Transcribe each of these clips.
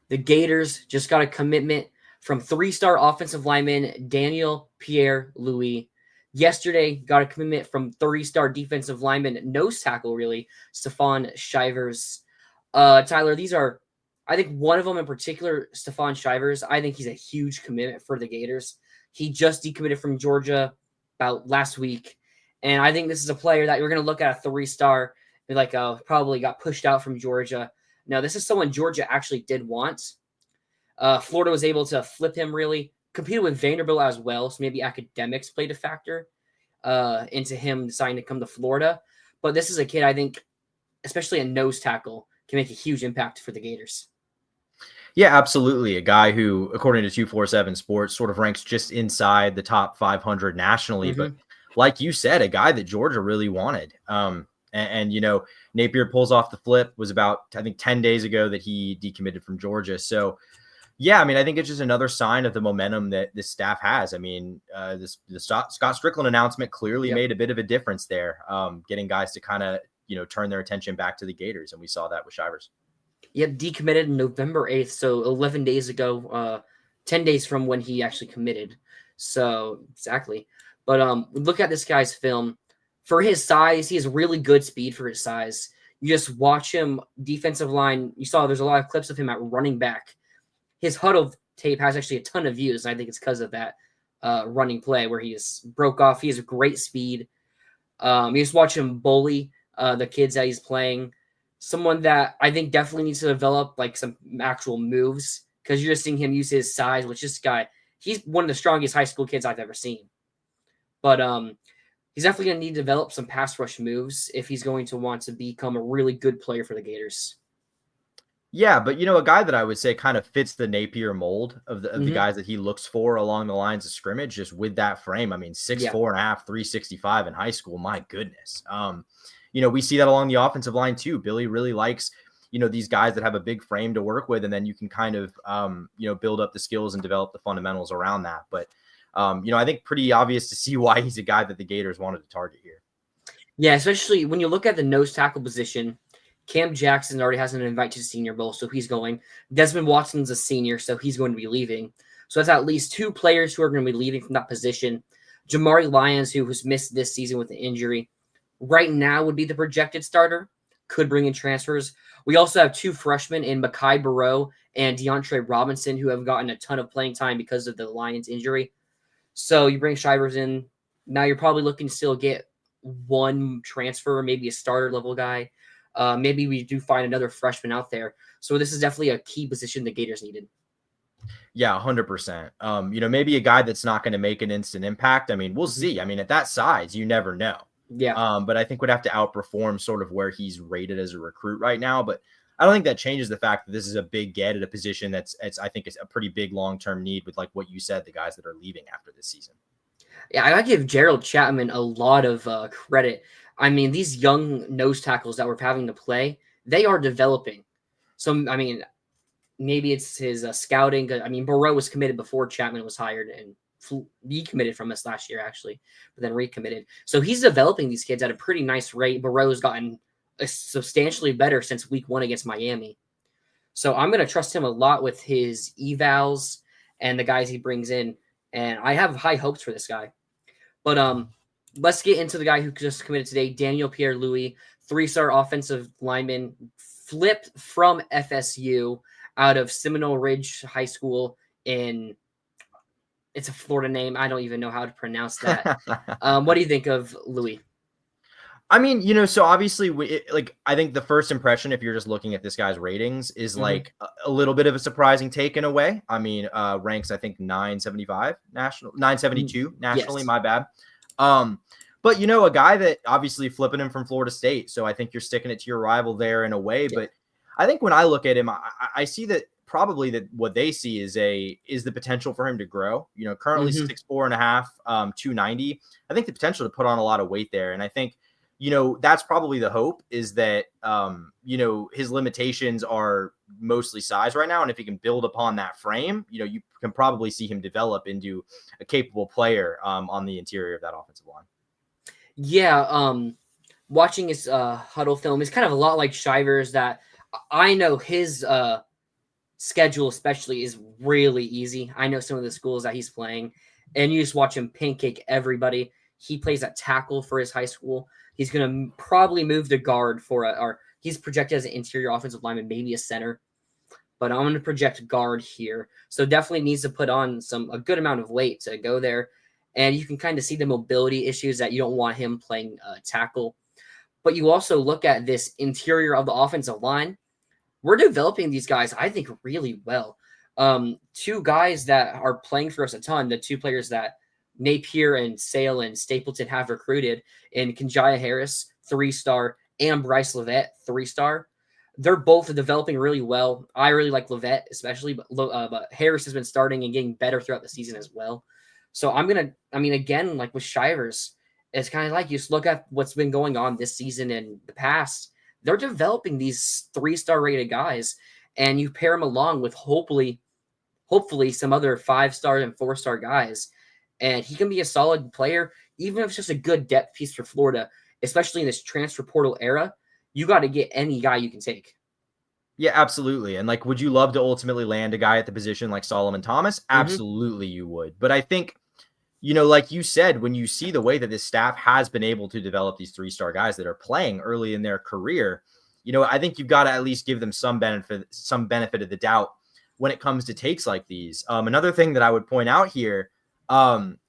The Gators just got a commitment from three-star offensive lineman Daniel Pierre-Louis. Yesterday, got a commitment from three-star defensive lineman, nose tackle, really, Stephon Shivers. Tyler, these are, I think one of them in particular, Stephon Shivers, I think he's a huge commitment for the Gators. He just decommitted from Georgia about last week. And I think this is a player that you're going to look at a three-star and like, probably got pushed out from Georgia. Now, this is someone Georgia actually did want. Florida was able to flip him really, competed with Vanderbilt as well, so maybe academics played a factor into him deciding to come to Florida. But this is a kid I think, especially a nose tackle, can make a huge impact for the Gators. Yeah, absolutely. A guy who, according to 247 Sports, sort of ranks just inside the top 500 nationally. Mm-hmm. But like you said, a guy that Georgia really wanted. And, you know, Napier pulls off the flip. Was about, I think, 10 days ago that he decommitted from Georgia. So, yeah, I mean, I think it's just another sign of the momentum that this staff has. I mean, the Scott Strickland announcement clearly made a bit of a difference there, getting guys to kind of, you know, turn their attention back to the Gators. And we saw that with Shivers. Yep, decommitted November 8th, so 11 days ago, 10 days from when he actually committed. So, exactly. But look at this guy's film. For his size, he has really good speed for his size. You just watch him, defensive line. You saw there's a lot of clips of him at running back. His huddle tape has actually a ton of views, and I think it's because of that running play where he just broke off. He has great speed. You just watch him bully the kids that he's playing. Someone that I think definitely needs to develop like some actual moves because you're just seeing him use his size, which this guy, he's one of the strongest high school kids I've ever seen. But he's definitely going to need to develop some pass rush moves if he's going to want to become a really good player for the Gators. Yeah, but, you know, a guy that I would say kind of fits the Napier mold of the guys that he looks for along the lines of scrimmage, just with that frame. I mean, 6'4.5", 365 in high school. My goodness. You know, we see that along the offensive line too. Billy really likes, you know, these guys that have a big frame to work with, and then you can kind of, you know, build up the skills and develop the fundamentals around that. But, you know, I think pretty obvious to see why he's a guy that the Gators wanted to target here. Yeah, especially when you look at the nose tackle position. Cam Jackson already has an invite to the Senior Bowl, so he's going. Desmond Watson's a senior, so he's going to be leaving. So that's at least two players who are going to be leaving from that position. Jamari Lyons, who has missed this season with an injury, right now would be the projected starter. Could bring in transfers. We also have two freshmen in Mekhi Barrow and DeAndre Robinson who have gotten a ton of playing time because of the Lions injury. So you bring Shivers in. Now you're probably looking to still get one transfer, maybe a starter level guy. Maybe we do find another freshman out there. So this is definitely a key position the Gators needed. Yeah, 100%. You know, maybe a guy that's not going to make an instant impact. I mean, we'll see. I mean, at that size, you never know. Yeah. But I think would have to outperform sort of where he's rated as a recruit right now. But I don't think that changes the fact that this is a big get at a position that's I think is a pretty big long-term need with, like what you said, the guys that are leaving after this season. Yeah, I gotta give Gerald Chapman a lot of credit. I mean, these young nose tackles that we're having to play, they are developing. So, I mean, maybe it's his scouting. I mean, Barrow was committed before Chapman was hired and decommitted from us last year, actually, but then recommitted. So he's developing these kids at a pretty nice rate. Barrow's gotten substantially better since week 1 against Miami. So I'm going to trust him a lot with his evals and the guys he brings in. And I have high hopes for this guy. But let's get into the guy who just committed today, Daniel Pierre-Louis, 3-star offensive lineman, flipped from FSU out of Seminole Ridge High School it's a Florida name. I don't even know how to pronounce that. What do you think of Louis? I mean, you know, so obviously, I think the first impression, if you're just looking at this guy's ratings, is like a little bit of a surprising take in a way. I mean, ranks, I think 972 nationally. Yes. My bad. But you know, a guy that obviously flipping him from Florida State, so I think you're sticking it to your rival there in a way. Yeah. But I think when I look at him, I see that probably that what they see is the potential for him to grow. You know, currently 6'4.5", 290. I think the potential to put on a lot of weight there, and I think, you know, that's probably the hope, is that, you know, his limitations are mostly size right now. And if he can build upon that frame, you know, you can probably see him develop into a capable player on the interior of that offensive line. Yeah. Watching his huddle film is kind of a lot like Shivers, that I know his schedule especially is really easy. I know some of the schools that he's playing, and you just watch him pancake everybody. He plays at tackle for his high school. He's going to probably move to guard or he's projected as an interior offensive lineman, maybe a center. But I'm going to project guard here. So definitely needs to put on a good amount of weight to go there. And you can kind of see the mobility issues that you don't want him playing tackle. But you also look at this interior of the offensive line. We're developing these guys, I think, really well. Two guys that are playing for us a ton, the two players that Napier and Sale and Stapleton have recruited in Kinjaya Harris, 3-star, and Bryce Levette, 3-star. They're both developing really well. I really like Levette, especially, but Harris has been starting and getting better throughout the season as well. So again, like with Shivers, it's kind of like you just look at what's been going on this season and the past. They're developing these 3-star rated guys, and you pair them along with hopefully some other 5-star and 4-star guys, and he can be a solid player, even if it's just a good depth piece for Florida, especially in this transfer portal era. You got to get any guy you can take. Yeah, absolutely. And like, would you love to ultimately land a guy at the position like Solomon Thomas? Absolutely, you would. But I think, like you said, when you see the way that this staff has been able to develop these 3-star guys that are playing early in their career, I think you've got to at least give them some benefit of the doubt when it comes to takes like these. Another thing that I would point out here,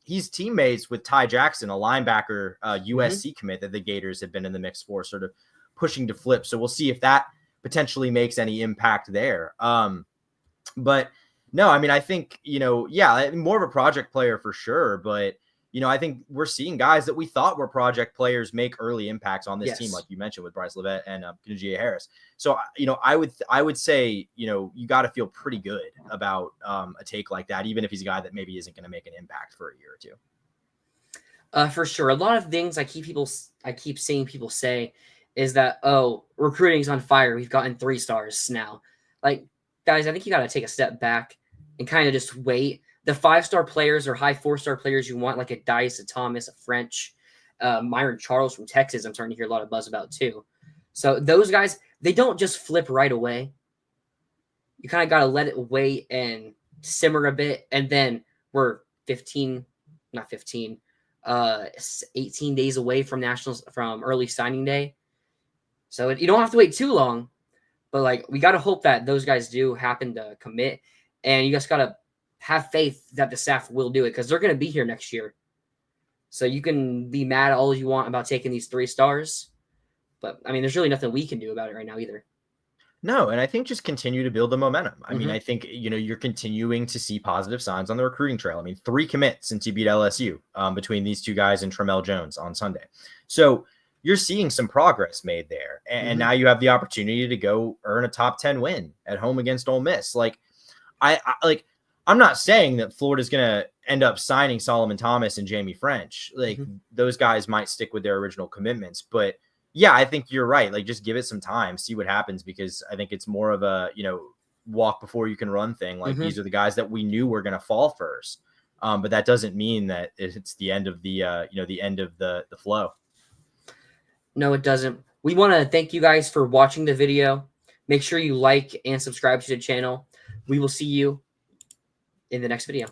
he's teammates with Ty Jackson, a linebacker, USC commit that the Gators have been in the mix for, sort of pushing to flip. So we'll see if that potentially makes any impact there. But no, I think, more of a project player for sure. But, I think we're seeing guys that we thought were project players make early impacts on this team, like you mentioned with Bryce Levette and Kinjaya Harris. So, I would say, you got to feel pretty good about a take like that, even if he's a guy that maybe isn't going to make an impact for a year or two. For sure. A lot of things I keep seeing people say is that, recruiting's on fire. We've gotten 3-stars now. Like, guys, I think you got to take a step back and kind of just wait. The 5-star players or high 4-star players you want, like a Dice, a Thomas, a French, Myron Charles from Texas, I'm starting to hear a lot of buzz about too. So those guys, they don't just flip right away. You kind of got to let it wait and simmer a bit. And then we're 18 days away from early signing day. So you don't have to wait too long, but like we got to hope that those guys do happen to commit, and you just got to have faith that the staff will do it because they're going to be here next year. So you can be mad all you want about taking these 3-stars, but there's really nothing we can do about it right now either. No, and I think just continue to build the momentum. I think, you're continuing to see positive signs on the recruiting trail. 3 commits since you beat LSU between these two guys and Tramel Jones on Sunday. So you're seeing some progress made there. And now you have the opportunity to go earn a top 10 win at home against Ole Miss. Like, I'm not saying that Florida's going to end up signing Solomon Thomas and Jamie French. Like, those guys might stick with their original commitments. But, yeah, I think you're right. Like, just give it some time, see what happens, because I think it's more of a, walk before you can run thing. Like, these are the guys that we knew were going to fall first. But that doesn't mean that it's the end of the end of the flow. No, it doesn't. We want to thank you guys for watching the video. Make sure you like and subscribe to the channel. We will see you in the next video.